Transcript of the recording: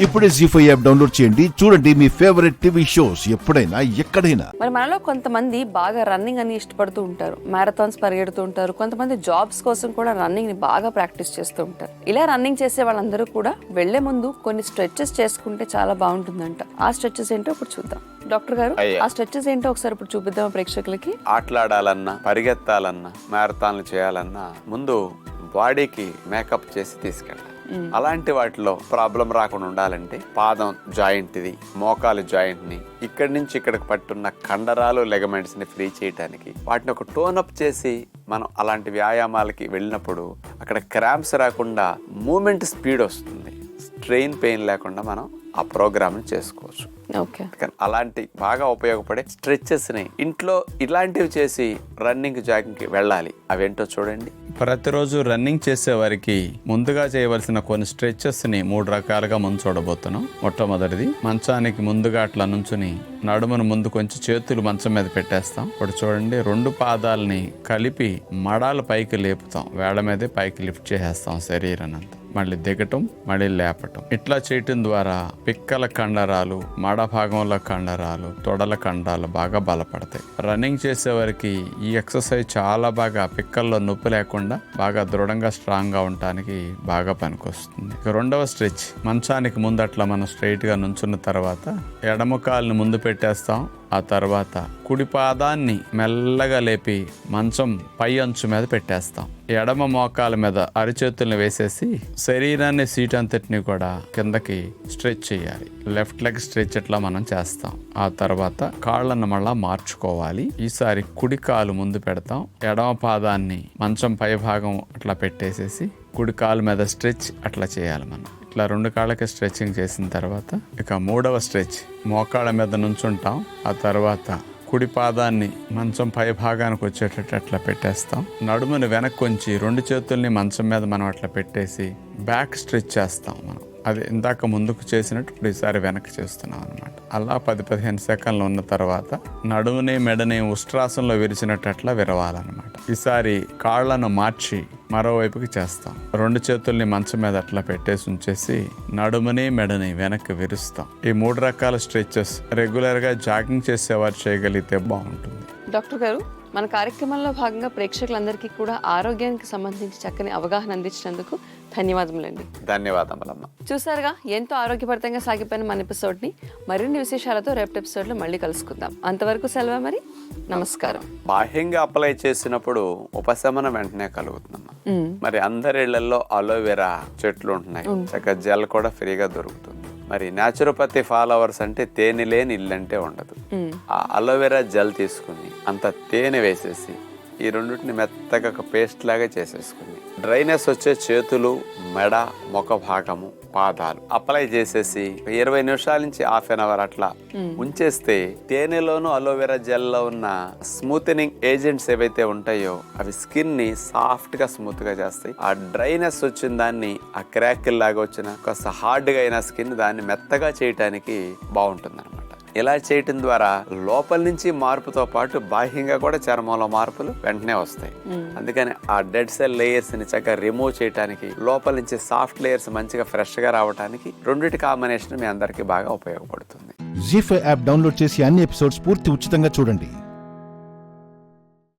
ఇప్పుడే జీ5 app download చేయండి. చూడండి మీ ఫేవరెట్ టీవీ షోస్ ఎప్పుడైనా ఎక్కడైనా. మరి మనలో కొంతమంది బాగా రన్నింగ్ అని ఇష్టపడుతూ ఉంటారు, మ్యారథాన్స్ పరిగెడుతూ ఉంటారు. కొంతమంది జాబ్స్ కోసం కూడా రన్నింగ్ ని బాగా ప్రాక్టీస్ చేస్తూ ఉంటారు. ఇలా రన్నింగ్ చేసే వాళ్ళందరూ కూడా వెళ్లే ముందు కొన్ని స్ట్రెచెస్ చేసుకుంటే చాలా బాగుంటుందంట. ఆ స్ట్రెచెస్ ఏంటో ఇప్పుడు చూద్దాం. డాక్టర్ గారు, ఆ స్ట్రెచెస్ ఏంటో ఒకసారి ఇప్పుడు చూపిద్దాం ప్రేక్షకులకి. ఆటలాడాలన్నా, పరిగెత్తాలన్నా, మ్యారథాన్లు చేయాలన్నా ముందు బాడీకి మేకప్ చేసి తీసుకెళ్ళాలి. అలాంటి వాటిలో ప్రాబ్లం రాకుండా ఉండాలంటే పాదం జాయింట్ ఇది, మోకాలు జాయింట్ ని ఇక్కడి నుంచి ఇక్కడికి పట్టున్న కండరాలు, లెగమెంట్స్ ని ఫ్రీ చేయడానికి వాటిని ఒక టోనప్ చేసి మనం అలాంటి వ్యాయామాలకి వెళ్ళినప్పుడు అక్కడ క్రాంప్స్ రాకుండా మూమెంట్ స్పీడ్ వస్తుంది. స్ట్రెయిన్ పెయిన్ లేకుండా మనం ఆ ప్రోగ్రామ్ చేసుకోవచ్చు. అలాంటి బాగా ఉపయోగపడే స్ట్రెచెస్ ని ఇంట్లో ఇలాంటివి చేసి రన్నింగ్, జాగింగ్ కి వెళ్ళాలి. అవేంటో చూడండి. ప్రతిరోజు రన్నింగ్ చేసే వారికి ముందుగా చేయవలసిన కొన్ని స్ట్రెచెస్ ని 3 రకాలుగా ముందు చూడబోతున్నాం. మొట్టమొదటిది, మంచానికి ముందుగా అట్లా నుంచుని నడుమును ముందు కొంచెం చేతులు మంచం మీద పెట్టేస్తాం. ఇప్పుడు చూడండి, 2 పాదాలని కలిపి మడాలు పైకి లేపుతాం. వేళ్ల మీదే పైకి లిఫ్ట్ చేసేస్తాం శరీరాన్ని అంతా. మళ్ళీ దిగటం, మళ్ళీ లేపటం. ఇట్లా చేయటం ద్వారా పిక్కల కండరాలు, మడ భాగంలో కండరాలు, తొడల కండరాలు బాగా బలపడతాయి. రన్నింగ్ చేసే వారికి ఈ ఎక్సర్సైజ్ చాలా బాగా పిక్కల్లో నొప్పి లేకుండా బాగా దృఢంగా, స్ట్రాంగ్ గా ఉండటానికి బాగా పనికొస్తుంది. ఇక రెండవ స్ట్రెచ్, మంచానికి ముందు అట్లా మనం స్ట్రైట్ గా నుంచున్న తర్వాత ఎడమ కాలుని ముందు పెట్టేస్తాం. ఆ తర్వాత కుడి పాదాన్ని మెల్లగా లేపి మంచం పై అంచు మీద పెట్టేస్తాం. ఎడమ మోకాల మీద అరిచేతుల్ని వేసేసి శరీరాన్ని, సీట్ అంతటిని కూడా కిందకి స్ట్రెచ్ చేయాలి. లెఫ్ట్ లెగ్ స్ట్రెచ్ ఇట్లా మనం చేస్తాం. ఆ తర్వాత కాళ్ళను మళ్ళా మార్చుకోవాలి. ఈసారి కుడి కాలు ముందు పెడతాం. ఎడమ పాదాన్ని మంచం పై భాగం అట్లా పెట్టేసేసి కుడి కాలు మీద స్ట్రెచ్ అట్లా చేయాలి. మనం ఇట్లా 2 కాళ్ళకి స్ట్రెచ్చింగ్ చేసిన తర్వాత ఇక మూడవ స్ట్రెచ్, మోకాళ్ళ మీద నుంచుంటాం. ఆ తర్వాత కుడి పాదాన్ని మంచం పై భాగానికి వచ్చేటట్టు అట్లా పెట్టేస్తాం. నడుముని వెనక్కి కొంచి 2 చేతుల్ని మంచం మీద మనం అట్లా పెట్టేసి బ్యాక్ స్ట్రెచ్ చేస్తాం. మనం అది ఇందాక ముందుకు చేసినట్టు ఇప్పుడు ఈసారి వెనక్కి చేస్తున్నాం అనమాట. అలా 10-15 సెకండ్లు ఉన్న తర్వాత నడుముని, మెడని ఉష్ట్రాసంలో విరిచినట్టు అట్లా విరవాలన్నమాట. ఈసారి కాళ్లను మార్చి మరోవైపుకి చేస్తాం. 2 చేతుల్ని మంచం మీద అట్లా పెట్టేసి ఉంచేసి నడుముని, మెడని వెనక్కి విరుస్తాం. ఈ 3 రకాల స్ట్రెచెస్ రెగ్యులర్ గా జాగింగ్ చేసేవారు చేయగలిగితే బాగుంటుంది. డాక్టర్ గారు, మన కార్యక్రమంలో భాగంగా ప్రేక్షకులందరికీ కూడా ఆరోగ్యానికి సంబంధించి చక్కని అవగాహన అందించినందుకు ధన్యవాదములండి. ధన్యవాదములమ్మ. చూసారుగా, ఎంతో ఆరోగ్యపరంగా సాగిపోయిన మన ఎపిసోడ్ని మరిన్ని విశేషాలతో రేపటి ఎపిసోడ్లో మళ్ళీ కలుసుకుందాం. అంతవరకు సెలవు మరి. నమస్కారం. బాహ్యంగా అప్లై చేసినప్పుడు ఉపశమనం వెంటనే కలుగుతుందమ్మా. మరి అందరి ఇళ్లలో అలోవెరా చెట్లు ఉంటున్నాయి, చక్కగా జెల్ కూడా ఫ్రీగా దొరుకుతుంది. మరి న్యాచురోపతి ఫాలోవర్స్ అంటే తేనె లేని ఇల్లు అంటే ఉండదు. ఆ అలోవెరా జెల్ తీసుకుని అంత తేనె వేసేసి ఈ రెండింటిని మెత్తగా ఒక పేస్ట్ లాగా చేసేసుకుని డ్రైనెస్ వచ్చే చేతులు, మెడ, ముఖ భాగము, పాదాలు అప్లై చేసేసి 20 నిమిషాల నుంచి ½ an hour అట్లా ఉంచేస్తే తేనెలోను అలోవెరా జెల్ లో ఉన్న స్మూతనింగ్ ఏజెంట్స్ ఏవైతే ఉంటాయో అవి స్కిన్ ని సాఫ్ట్ గా, స్మూత్ గా చేస్తాయి. ఆ డ్రైనెస్ వచ్చిన దాన్ని, ఆ క్రాకిల్ లాగా వచ్చిన కాస్త హార్డ్ గా అయిన స్కిన్ దాన్ని మెత్తగా చేయటానికి బాగుంటుంది అనమాట. ఇలా చేయటం ద్వారా లోపల నుంచి మార్పుతో పాటు బాహ్యంగా కూడా చర్మంలో మార్పులు వెంటనే వస్తాయి. అందుకని ఆ డెడ్ సెల్ లేయర్స్ ని చక్కగా రిమూవ్ చేయడానికి, లోపల నుంచి సాఫ్ట్ లేయర్స్ మంచిగా ఫ్రెష్ గా రావడానికి రెండిటి కాంబినేషన్ మీ అందరికీ బాగా ఉపయోగపడుతుంది. జీ5 యాప్ డౌన్లోడ్ చేసి అన్ని ఎపిసోడ్స్ పూర్తి ఉచితంగా చూడండి.